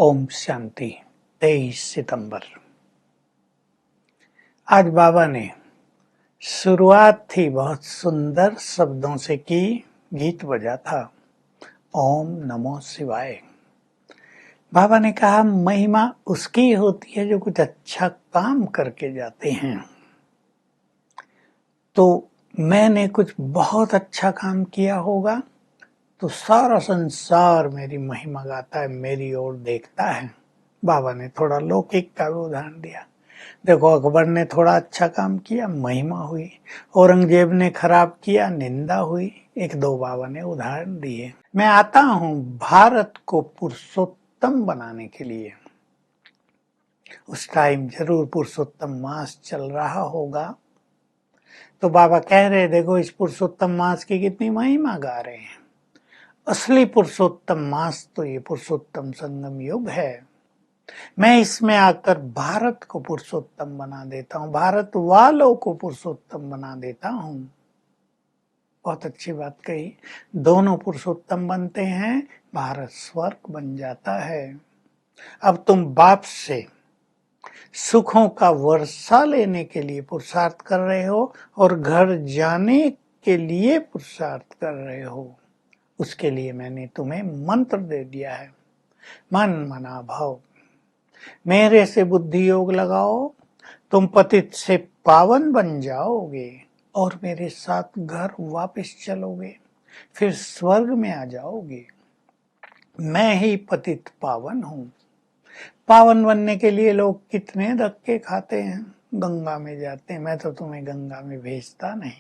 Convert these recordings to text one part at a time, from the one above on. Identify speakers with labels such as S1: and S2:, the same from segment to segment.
S1: ओम शांति। 23 सितंबर। आज बाबा ने शुरुआत थी बहुत सुंदर शब्दों से की। गीत बजा था ओम नमो शिवाय। बाबा ने कहा महिमा उसकी होती है जो कुछ अच्छा काम करके जाते हैं। तो मैंने कुछ बहुत अच्छा काम किया होगा तो सारा संसार मेरी महिमा गाता है, मेरी ओर देखता है। बाबा ने थोड़ा लौकिक का भी उदाहरण दिया। देखो, अकबर ने थोड़ा अच्छा काम किया, महिमा हुई। औरंगजेब ने खराब किया, निंदा हुई। एक दो बाबा ने उदाहरण दिए। मैं आता हूं भारत को पुरुषोत्तम बनाने के लिए। उस टाइम जरूर पुरुषोत्तम मास चल रहा होगा। तो बाबा कह रहे, देखो इस पुरुषोत्तम मास की कितनी महिमा गा रहे हैं। असली पुरुषोत्तम मास तो ये पुरुषोत्तम संगम युग है। मैं इसमें आकर भारत को पुरुषोत्तम बना देता हूँ, भारत वालों को पुरुषोत्तम बना देता हूँ। बहुत अच्छी बात कही। दोनों पुरुषोत्तम बनते हैं, भारत स्वर्ग बन जाता है। अब तुम बाप से सुखों का वर्षा लेने के लिए पुरुषार्थ कर रहे हो और घर जाने के लिए पुरुषार्थ कर रहे हो। उसके लिए मैंने तुम्हें मंत्र दे दिया है, मन मना भाव। मेरे से बुद्धि योग लगाओ, तुम पतित से पावन बन जाओगे और मेरे साथ घर वापस चलोगे, फिर स्वर्ग में आ जाओगे। मैं ही पतित पावन हूँ। पावन बनने के लिए लोग कितने धक्के खाते हैं, गंगा में जाते हैं। मैं तो तुम्हें गंगा में भेजता नहीं,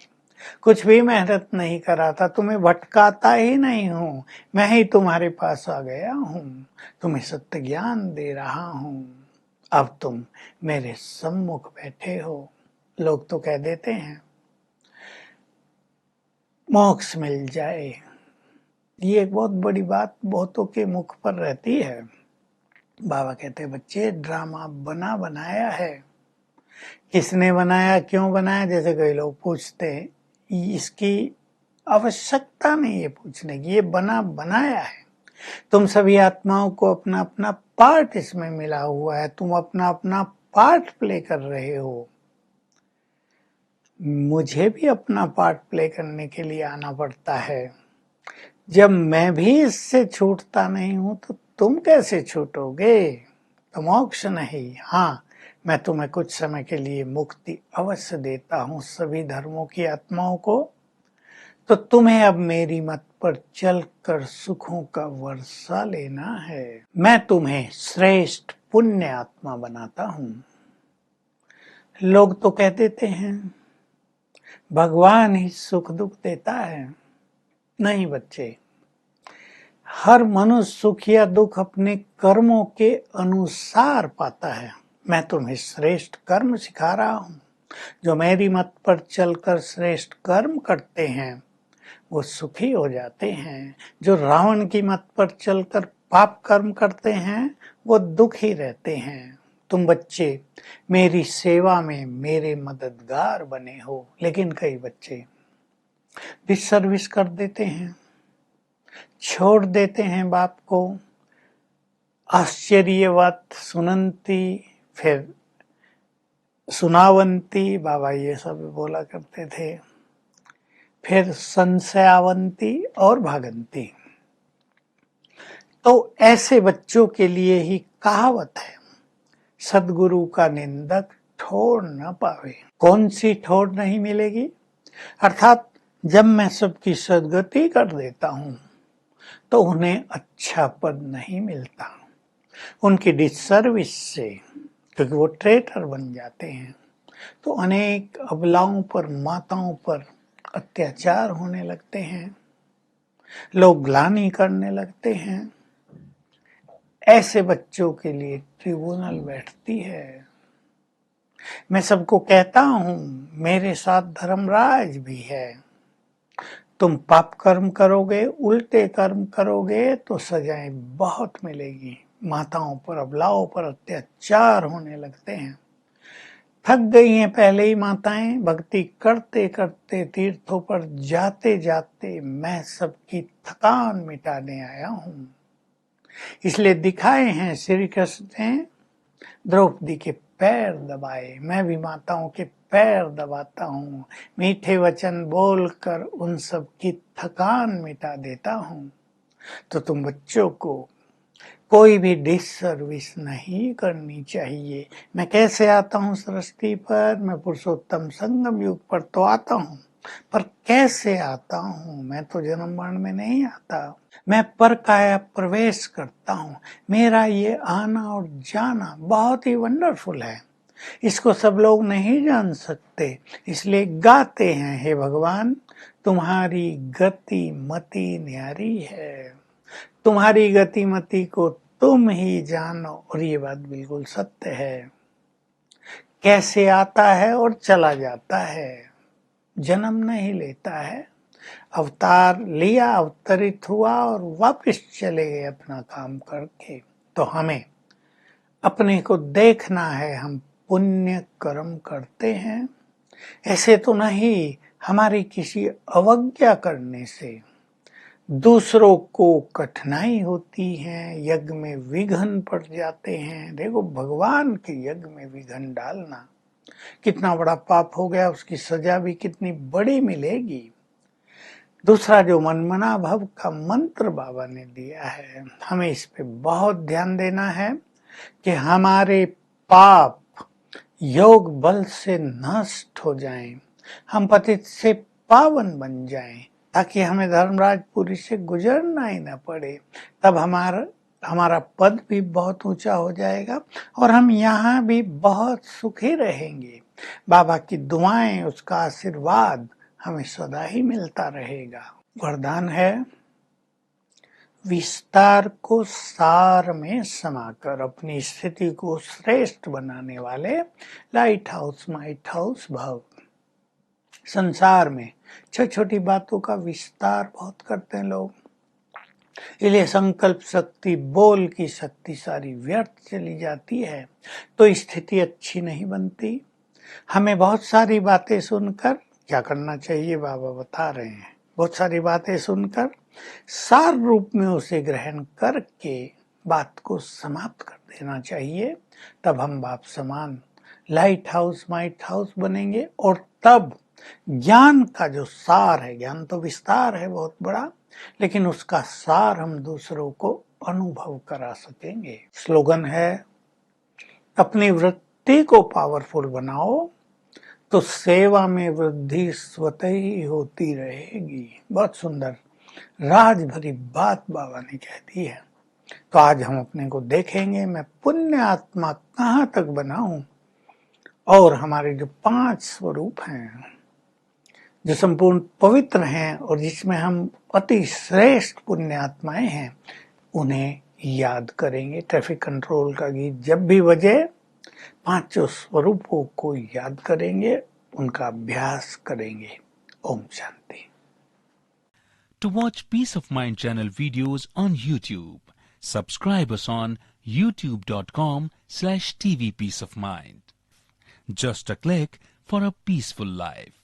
S1: कुछ भी मेहनत नहीं कराता, तुम्हें भटकाता ही नहीं हूँ। मैं ही तुम्हारे पास आ गया हूँ, तुम्हें सत्य ज्ञान दे रहा हूँ। अब तुम मेरे सम्मुख बैठे हो। लोग तो कह देते हैं मोक्ष मिल जाए। ये एक बहुत बड़ी बात बहुतों के मुख पर रहती है। बाबा कहते बच्चे, ड्रामा बना बनाया है। किसने बनाया, क्यों बनाया? जैसे कई लोग पूछते हैं, इसकी आवश्यकता नहीं है पूछने की। ये बना बनाया है। तुम सभी आत्माओं को अपना अपना पार्ट इसमें मिला हुआ है। तुम अपना अपना पार्ट प्ले कर रहे हो। मुझे भी अपना पार्ट प्ले करने के लिए आना पड़ता है। जब मैं भी इससे छूटता नहीं हूं तो तुम कैसे छूटोगे? तो मोक्ष नहीं। हाँ, मैं तुम्हें कुछ समय के लिए मुक्ति अवश्य देता हूँ, सभी धर्मों की आत्माओं को। तो तुम्हें अब मेरी मत पर चलकर सुखों का वर्षा लेना है। मैं तुम्हें श्रेष्ठ पुण्य आत्मा बनाता हूँ। लोग तो कह देते हैं भगवान ही सुख दुख देता है। नहीं बच्चे, हर मनुष्य सुख या दुख अपने कर्मों के अनुसार पाता है। मैं तुम्हें श्रेष्ठ कर्म सिखा रहा हूँ। जो मेरी मत पर चलकर श्रेष्ठ कर्म करते हैं वो सुखी हो जाते हैं। जो रावण की मत पर चलकर पाप कर्म करते हैं वो दुखी रहते हैं। तुम बच्चे मेरी सेवा में मेरे मददगार बने हो। लेकिन कई बच्चे डिसर्विस कर देते हैं, छोड़ देते हैं बाप को। आश्चर्यवत सुनंती, फिर सुनावंती, बाबा ये सब बोला करते थे। फिर संशयावंती और भागंती। तो ऐसे बच्चों के लिए ही कहावत है, सदगुरु का निंदक ठोर न पावे। कौन सी ठोर नहीं मिलेगी? अर्थात जब मैं सबकी सदगति कर देता हूँ तो उन्हें अच्छा पद नहीं मिलता। उनकी डिसर्विस से, क्योंकि वो ट्रेटर बन जाते हैं, तो अनेक अबलाओं पर, माताओं पर अत्याचार होने लगते हैं। लोग ग्लानि करने लगते हैं। ऐसे बच्चों के लिए ट्रिब्यूनल बैठती है। मैं सबको कहता हूं मेरे साथ धर्मराज भी है। तुम पाप कर्म करोगे, उल्टे कर्म करोगे तो सजाएं बहुत मिलेगी। माताओं पर, अबलाओं पर अत्याचार होने लगते हैं। थक गई हैं पहले ही माताएं, भक्ति करते करते, तीर्थों पर जाते जाते मैं सबकी थकान मिटाने आया हूं। इसलिए दिखाए हैं श्री कृष्ण ने द्रौपदी के पैर दबाए, मैं भी माताओं के पैर दबाता हूँ, मीठे वचन बोलकर उन सब की थकान मिटा देता हूँ। तो तुम बच्चों को कोई भी डिससर्विस नहीं करनी चाहिए। मैं कैसे आता हूँ सृष्टि पर? मैं पुरुषोत्तम संगम युग पर तो आता हूँ, पर कैसे आता हूँ? मैं तो जन्म मरण में नहीं आता, मैं पर काया प्रवेश करता हूँ। मेरा ये आना और जाना बहुत ही वंडरफुल है, इसको सब लोग नहीं जान सकते, इसलिए गाते हैं, हे भगवान तुम्हारी गति मति न्यारी है, तुम्हारी गति मति को तुम ही जानो। और ये बात बिल्कुल सत्य है। कैसे आता है और चला जाता है, जन्म नहीं लेता है, अवतार लिया, अवतरित हुआ और वापस चले गए अपना काम करके। तो हमें अपने को देखना है, हम पुण्य कर्म करते हैं, ऐसे तो नहीं हमारी किसी अवज्ञा करने से दूसरों को कठिनाई होती है, यज्ञ में विघ्न पड़ जाते हैं। देखो भगवान के यज्ञ में विघ्न डालना कितना बड़ा पाप हो गया, उसकी सजा भी कितनी बड़ी मिलेगी। दूसरा जो मनमना भव का मंत्र बाबा ने दिया है, हमें इस पे बहुत ध्यान देना है कि हमारे पाप योग बल से नष्ट हो जाएं, हम पतित से पावन बन जाएं, ताकि हमें धर्मराजपुरी से गुजरना ही न पड़े। तब हमारा पद भी बहुत ऊंचा हो जाएगा और हम यहाँ भी बहुत सुखी रहेंगे। बाबा की दुआएं, उसका आशीर्वाद हमें सदा ही मिलता रहेगा। वरदान है, विस्तार को सार में समाकर अपनी स्थिति को श्रेष्ठ बनाने वाले लाइट हाउस माइट हाउस भव। संसार में छोटी छोटी बातों का विस्तार बहुत करते हैं लोग, इसलिए संकल्प शक्ति, बोल की शक्ति सारी व्यर्थ चली जाती है, तो स्थिति अच्छी नहीं बनती। हमें बहुत सारी बातें सुनकर क्या करना चाहिए बाबा बता रहे हैं, बहुत सारी बातें सुनकर सार रूप में उसे ग्रहण करके बात को समाप्त कर देना चाहिए। तब हम बाप समान लाइट हाउस माइट हाउस बनेंगे और तब ज्ञान का जो सार है, ज्ञान तो विस्तार है बहुत बड़ा, लेकिन उसका सार हम दूसरों को अनुभव करा सकेंगे। स्लोगन है, अपनी वृत्ति को पावरफुल बनाओ तो सेवा में वृद्धि स्वतः ही होती रहेगी। बहुत सुंदर राज भरी बात बाबा ने कह दी है। तो आज हम अपने को देखेंगे, मैं पुण्य आत्मा कहाँ तक बना हूं, और हमारे जो 5 स्वरूप हैं जो संपूर्ण पवित्र हैं और जिसमें हम अति श्रेष्ठ पुण्य आत्माएं हैं, उन्हें याद करेंगे। ट्रैफिक कंट्रोल का गीत जब भी बजे 5 स्वरूपों को याद करेंगे, उनका अभ्यास करेंगे। Om Shanti.
S2: To watch Peace of Mind channel videos on YouTube, subscribe us on youtube.com/tvpeaceofmind. Just a click for a peaceful life.